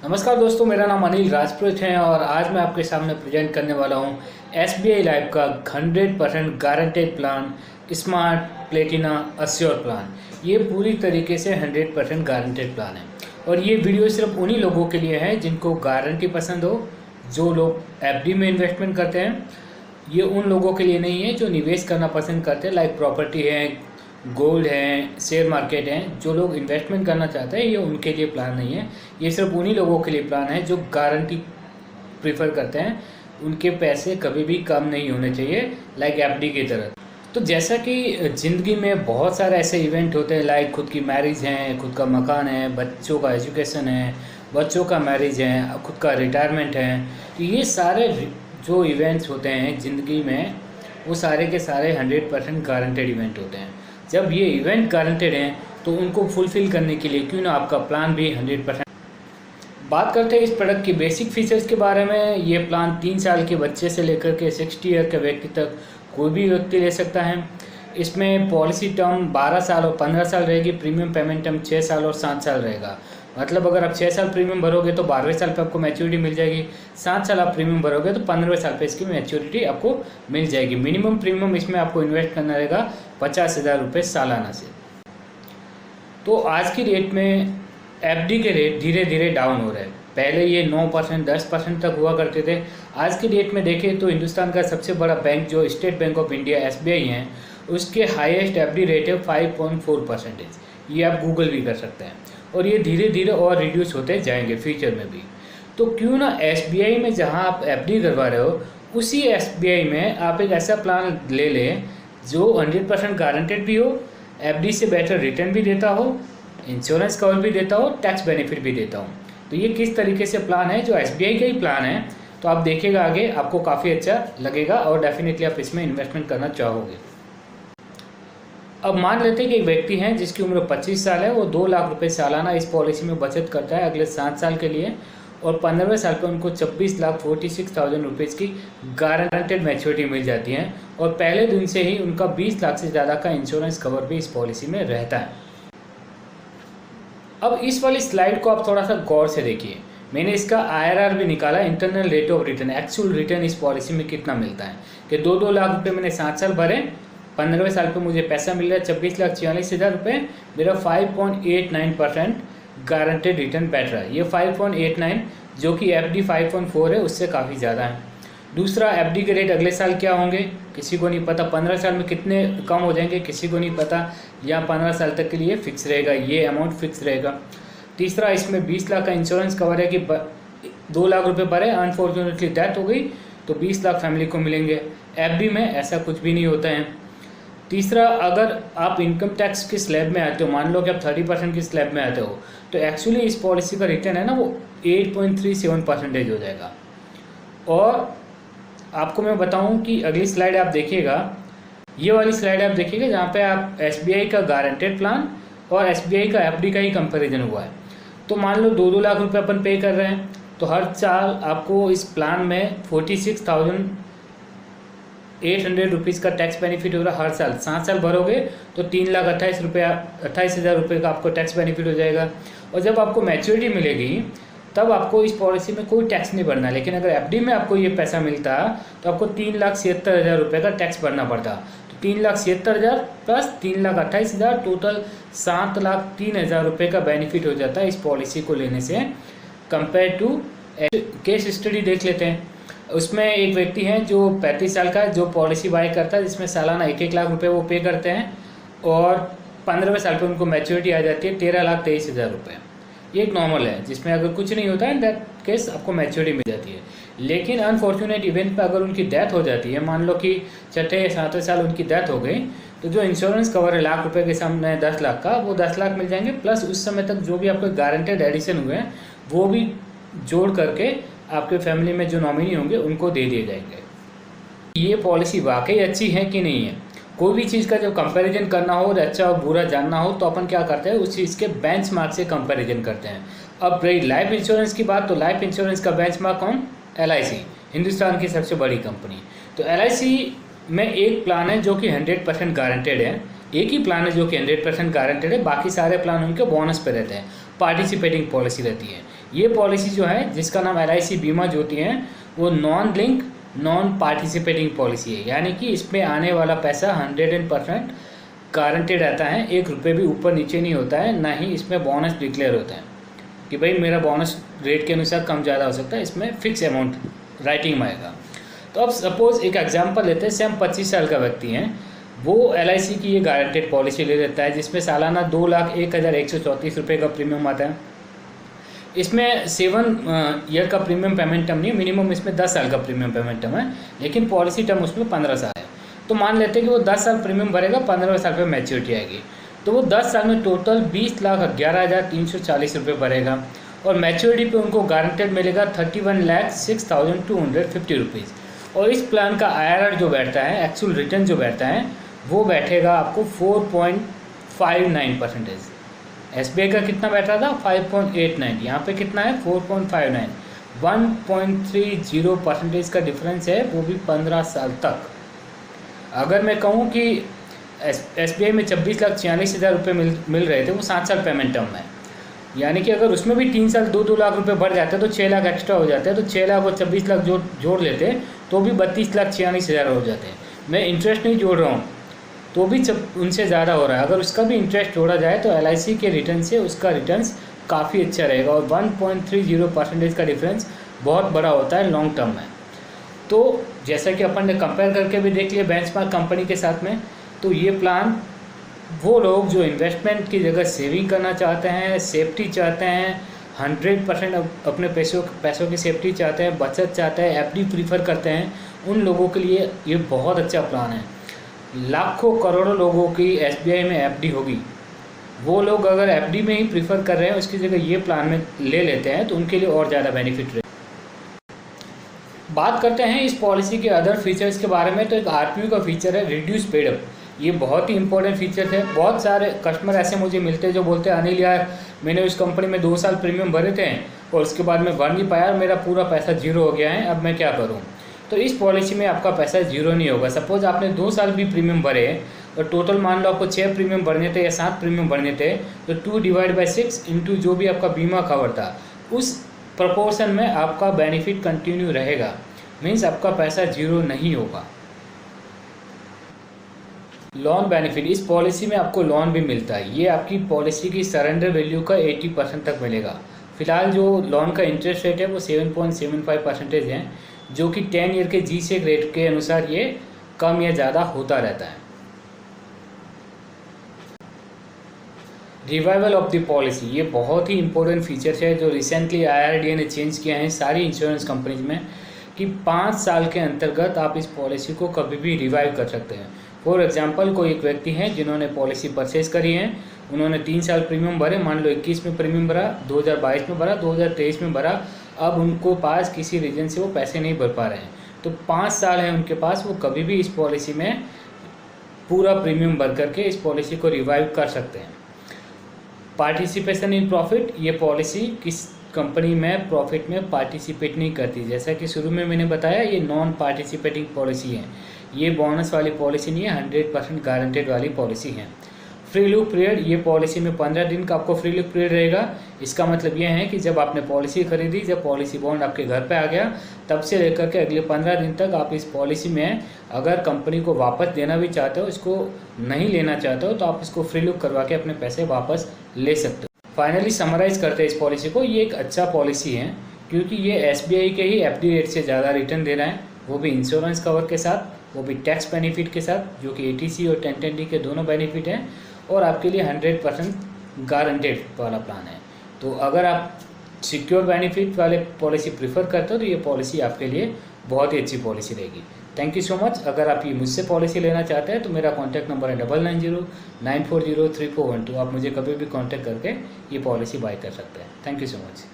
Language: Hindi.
नमस्कार दोस्तों, मेरा नाम अनिल राजपूत है और आज मैं आपके सामने प्रेजेंट करने वाला हूं SBI लाइफ का 100% guaranteed plan smart Platina assure plan. ये पूरी तरीके से 100% गारंटेड प्लान है और ये वीडियो सिर्फ उन्हीं लोगों के लिए है जिनको गारंटी पसंद हो, जो लोग FD में इन्वेस्टमेंट करते हैं। ये उन लोगों के लिए नहीं है जो निवेश करना पसंद करते हैं, लाइक प्रॉपर्टी है, गोल्ड है, शेयर मार्केट है। जो लोग इन्वेस्टमेंट करना चाहते हैं ये उनके लिए प्लान नहीं है। ये सिर्फ उन्हीं लोगों के लिए प्लान है जो गारंटी प्रीफर करते हैं। उनके पैसे कभी भी कम नहीं होने चाहिए, लाइक FD की तरह। तो जैसा कि ज़िंदगी में बहुत सारे ऐसे इवेंट होते हैं, लाइक खुद की मैरिज है, खुद का मकान है, बच्चों का एजुकेशन है, बच्चों का मैरिज है, खुद का रिटायरमेंट है। तो ये सारे जो इवेंट्स होते हैं ज़िंदगी में, वो सारे के सारे 100% गारंटेड इवेंट होते हैं। जब ये इवेंट गारंटेड हैं तो उनको फुलफ़िल करने के लिए क्यों ना आपका प्लान भी 100%। बात करते हैं इस प्रोडक्ट की बेसिक फीचर्स के बारे में। ये प्लान 3 साल के बच्चे से लेकर के 60 ईयर के व्यक्ति तक कोई भी व्यक्ति ले सकता है। इसमें पॉलिसी टर्म 12 साल और 15 साल रहेगी। प्रीमियम पेमेंट टर्म 6 साल और 7 साल रहेगा। मतलब अगर आप 6 साल प्रीमियम भरोगे तो 12वें साल पे आपको मैच्योरिटी मिल जाएगी। 7 साल आप प्रीमियम भरोगे तो 15वें साल पे इसकी मैच्योरिटी आपको मिल जाएगी। मिनिमम प्रीमियम इसमें आपको इन्वेस्ट करना रहेगा 50,000 रुपये सालाना से। तो आज की डेट में FD के रेट धीरे धीरे डाउन हो रहे हैं। पहले ये 9% 10% तक हुआ करते थे। आज की डेट में देखें तो हिंदुस्तान का सबसे बड़ा बैंक जो state bank of India SBI है, उसके हाईएस्ट FD रेट है 5.4%। ये आप गूगल भी कर सकते हैं और ये धीरे धीरे और रिड्यूस होते जाएंगे फ्यूचर में भी। तो क्यों ना SBI में जहां आप FD करवा रहे हो, उसी SBI में आप एक ऐसा प्लान ले लें जो 100% गारंटेड भी हो, FD से बेटर रिटर्न भी देता हो, इंश्योरेंस कवर भी देता हो, टैक्स बेनिफिट भी देता हो। तो ये किस तरीके से प्लान है, जो SBI का ही प्लान है। तो आप देखिएगा आगे, आपको काफ़ी अच्छा लगेगा और डेफिनेटली आप इसमें इन्वेस्टमेंट करना चाहोगे। अब मान लेते हैं कि एक व्यक्ति है जिसकी उम्र 25 साल है, वो 2 लाख रुपए सालाना इस पॉलिसी में बचत करता है अगले 7 साल के लिए और 15वें साल पे उनको 26,46,000 रुपीज़ की गारंटेड मैच्योरिटी मिल जाती है और पहले दिन से ही उनका 20 लाख से ज़्यादा का इंश्योरेंस कवर भी इस पॉलिसी में रहता है। अब इस वाली स्लाइड को आप थोड़ा सा गौर से देखिए। मैंने इसका IRR भी निकाला, internal rate of return, actual return इस पॉलिसी में कितना मिलता है कि 2-2 लाख रुपये मैंने 7 साल भरे, 15वें साल पे मुझे पैसा मिल रहा है 26,46,000 रुपये। मेरा 5.89% गारंटेड रिटर्न बैठ रहा है। ये 5.89 जो कि FD 5.4 है, उससे काफ़ी ज़्यादा है। दूसरा, FD के रेट अगले साल क्या होंगे किसी को नहीं पता। 15 साल में कितने कम हो जाएंगे किसी को नहीं पता। या 15 साल तक के लिए फिक्स रहेगा, ये अमाउंट फिक्स रहेगा। तीसरा, इसमें 20 लाख का इंश्योरेंस कवर है कि 2 लाख रुपये भरे, अनफॉर्चुनेटली डेथ हो गई तो 20 लाख फैमिली को मिलेंगे। FD में ऐसा कुछ भी नहीं होता है। तीसरा, अगर आप इनकम टैक्स की स्लैब में आते हो, मान लो कि आप 30% की स्लैब में आते हो, तो एक्चुअली इस पॉलिसी का रिटर्न है ना वो 8.37% हो जाएगा। और आपको मैं बताऊं कि अगली स्लाइड आप देखिएगा, ये वाली स्लाइड आप देखिएगा जहाँ पे आप SBI का गारंटेड प्लान और SBI का FD का ही कंपैरिजन हुआ है। तो मान लो 2-2 लाख रुपये अपन पे कर रहे हैं, तो हर साल आपको इस प्लान में 46,800 रुपीज़ का टैक्स बेनिफिट हो रहा है हर साल। 7 साल भरोगे तो 3,28,28,000 रुपये का आपको टैक्स बेनिफिट हो जाएगा। और जब आपको मैच्योरिटी मिलेगी तब आपको इस पॉलिसी में कोई टैक्स नहीं भरना। लेकिन अगर FD में आपको ये पैसा मिलता तो आपको 3,76,000 रुपये का टैक्स भरना पड़ता। तो 3,76,000 प्लस 3,28,000, टोटल 7,03,000 रुपये का बेनिफिट हो जाता है इस पॉलिसी को लेने से। कंपेयर टू केस स्टडी देख लेते हैं। उसमें एक व्यक्ति है जो 35 साल का, जो पॉलिसी बाय करता है, जिसमें सालाना 1-1 लाख रुपये वो पे करते हैं और 15वें साल पे उनको मैच्योरिटी आ जाती है 13,23,000 रुपये। ये एक नॉर्मल है जिसमें अगर कुछ नहीं होता है, इन दैट केस आपको मैच्योरिटी मिल जाती है। लेकिन अनफॉर्चुनेट इवेंट पे अगर उनकी डेथ हो जाती है, मान लो कि 6-7वें साल उनकी डेथ हो गई, तो जो इंश्योरेंस कवर है लाख रुपए के सामने 10 लाख का, वो 10 लाख मिल जाएंगे। प्लस उस समय तक जो भी आपको गारंटेड एडिशन हुए हैं वो भी जोड़ करके आपके फैमिली में जो नॉमिनी होंगे उनको दे दिए जाएंगे। ये पॉलिसी वाकई अच्छी है कि नहीं है। कोई भी चीज़ का जब कंपैरिजन करना हो और अच्छा और बुरा जानना हो तो अपन क्या करते हैं, उस चीज़ के बेंचमार्क से कंपैरिजन करते हैं। अब रही लाइफ इंश्योरेंस की बात, तो लाइफ इंश्योरेंस का बेंचमार्क कौन? LIC, हिंदुस्तान की सबसे बड़ी कंपनी। तो LIC में एक प्लान है जो कि 100% गारंटेड है। एक ही प्लान है जो कि 100% गारंटेड है, बाकी सारे प्लान उनके बोनस पे रहते हैं, पार्टिसिपेटिंग पॉलिसी रहती है। ये पॉलिसी जो है जिसका नाम LIC बीमा ज्योति है वो non link non participating policy है, यानी कि इसमें आने वाला पैसा 100% गारंटेड रहता है, 1 रुपये भी ऊपर नीचे नहीं होता है, ना ही इसमें बोनस डिक्लेयर होता है कि भाई मेरा बोनस रेट के अनुसार कम ज़्यादा हो सकता है, इसमें फिक्स अमाउंट राइटिंग में आएगा। तो अब सपोज़ एक एग्जांपल लेते हैं, सेम 25 साल का व्यक्ति है, वो LIC की ये गारंटेड पॉलिसी ले लेता है जिसमें सालाना 2,01,134 रुपये का प्रीमियम आता है। इसमें 7 ईयर का प्रीमियम पेमेंट टर्म नहीं है, मिनिमम इसमें 10 साल का प्रीमियम पेमेंट टर्म है, लेकिन पॉलिसी टर्म उसमें 15 साल है। तो मान लेते हैं कि वो 10 साल प्रीमियम भरेगा, 15वें साल पे मैच्योरिटी आएगी, तो वो 10 साल में टोटल 20,11,340 रुपये भरेगा और मैच्योरिटी पे उनको गारंटेड मिलेगा 31,06,250 रुपीज़। और इस प्लान का IRR जो बैठता है, एक्चुअल रिटर्न जो बैठता है, वो बैठेगा आपको 4.59%। SBI का कितना बैठ रहा था 5.89, यहाँ पे कितना है 4.59, 1.30% का डिफरेंस है, वो भी 15 साल तक। अगर मैं कहूँ कि SBI में 26,46,000 रुपये मिल रहे थे, वो 7 साल पेमेंट टर्म है, यानी कि अगर उसमें भी 3 साल 2-2 लाख रुपए बढ़ जाते हैं तो 6 लाख एक्स्ट्रा हो जाते हैं, तो 6 लाख और 26 लाख जोड़ लेते तो भी 32,46,000 हो जाते हैं। मैं इंटरेस्ट नहीं जोड़ रहा हूँ तो भी उनसे ज़्यादा हो रहा है। अगर उसका भी इंटरेस्ट जोड़ा जाए तो LIC के रिटर्न से उसका रिटर्न्स काफ़ी अच्छा रहेगा और 1.30% का डिफरेंस बहुत बड़ा होता है लॉन्ग टर्म में। तो जैसा कि अपन ने कंपेयर करके भी देख लिया बेंचमार्क कंपनी के साथ में, तो ये प्लान वो लोग जो इन्वेस्टमेंट की जगह सेविंग करना चाहते हैं, सेफ्टी चाहते हैं, 100% अपने पैसों की सेफ्टी चाहते हैं, बचत चाहते हैं, FD प्रीफर करते हैं, उन लोगों के लिए ये बहुत अच्छा प्लान है। लाखों करोड़ों लोगों की SBI में FD होगी, वो लोग अगर FD में ही प्रीफर कर रहे हैं उसकी जगह ये प्लान में ले लेते हैं तो उनके लिए और ज़्यादा बेनिफिट रहे। बात करते हैं इस पॉलिसी के अदर फीचर्स के बारे में, तो एक RPU का फीचर है रिड्यूस पेड अप। ये बहुत ही इंपॉर्टेंट फीचर है। बहुत सारे कस्टमर ऐसे मुझे मिलते हैं जो बोलते हैं अनिल यार मैंने उस कंपनी में 2 साल प्रीमियम भरे थे और उसके बाद मैं भर नहीं पाया, मेरा पूरा पैसा जीरो हो गया है, अब मैं क्या करूं। तो इस पॉलिसी में आपका पैसा जीरो नहीं होगा। सपोज आपने 2 साल भी प्रीमियम भरे और टोटल मान लो आपको 6 प्रीमियम भरने थे या 7 प्रीमियम भरने थे, तो 2/6 इंटू जो भी आपका बीमा कवर था उस प्रपोर्शन में आपका बेनिफिट कंटिन्यू रहेगा, मीन्स आपका पैसा जीरो नहीं होगा। लोन बेनिफिट, इस पॉलिसी में आपको लोन भी मिलता है। ये आपकी पॉलिसी की सरेंडर वैल्यू का 80% तक मिलेगा। फिलहाल जो लोन का इंटरेस्ट रेट है वो 7.75% है, जो कि 10 ईयर के G-Sec रेट के अनुसार ये कम या ज़्यादा होता रहता है। रिवाइवल ऑफ द पॉलिसी, ये बहुत ही इंपॉर्टेंट फीचर्स है जो रिसेंटली IRDA ने चेंज किया है सारी इंश्योरेंस कंपनीज में, कि 5 साल के अंतर्गत आप इस पॉलिसी को कभी भी रिवाइव कर सकते हैं। फॉर एग्जांपल कोई एक व्यक्ति हैं जिन्होंने पॉलिसी परचेज करी है, उन्होंने 3 साल प्रीमियम भरे, मान लो 21 में प्रीमियम भरा, 2022 में भरा, 2023 में भरा, अब उनको पास किसी रीजन से वो पैसे नहीं भर पा रहे हैं, तो 5 साल है उनके पास, वो कभी भी इस पॉलिसी में पूरा प्रीमियम भर करके इस पॉलिसी को रिवाइव कर सकते हैं। पार्टिसिपेशन इन प्रॉफिट, ये पॉलिसी किस कंपनी में प्रॉफिट में पार्टिसिपेट नहीं करती। जैसा कि शुरू में मैंने बताया ये नॉन पार्टिसिपेटिंग पॉलिसी है, ये बोनस वाली पॉलिसी नहीं है, 100% गारंटेड वाली पॉलिसी है। फ्री लुक पीरियड, ये पॉलिसी में 15 दिन का आपको फ्री लुक पीरियड रहेगा। इसका मतलब ये है कि जब आपने पॉलिसी खरीदी, जब पॉलिसी बॉन्ड आपके घर पे आ गया, तब से लेकर के अगले 15 दिन तक आप इस पॉलिसी में अगर कंपनी को वापस देना भी चाहते हो, इसको नहीं लेना चाहते हो, तो आप इसको फ्री लुक करवा के अपने पैसे वापस ले सकते हो। फाइनली समराइज़ करते हैं इस पॉलिसी को, ये एक अच्छा पॉलिसी है क्योंकि ये SBI के ही FD रेट से ज़्यादा रिटर्न दे रहा है, वो भी इंश्योरेंस कवर के साथ, वो भी टैक्स बेनिफिट के साथ, जो कि ATC और 1010D के दोनों बेनिफिट हैं, और आपके लिए 100% गारंटेड वाला प्लान है। तो अगर आप सिक्योर बेनिफिट वाले पॉलिसी प्रीफर करते हो तो ये पॉलिसी आपके लिए बहुत ही अच्छी पॉलिसी रहेगी। Thank you so much. अगर आप ये मुझसे पॉलिसी लेना चाहते हैं तो मेरा कॉन्टैक्ट नंबर है 9909403412। आप मुझे कभी भी कॉन्टैक्ट करके ये पॉलिसी बाय कर सकते हैं। Thank you so much.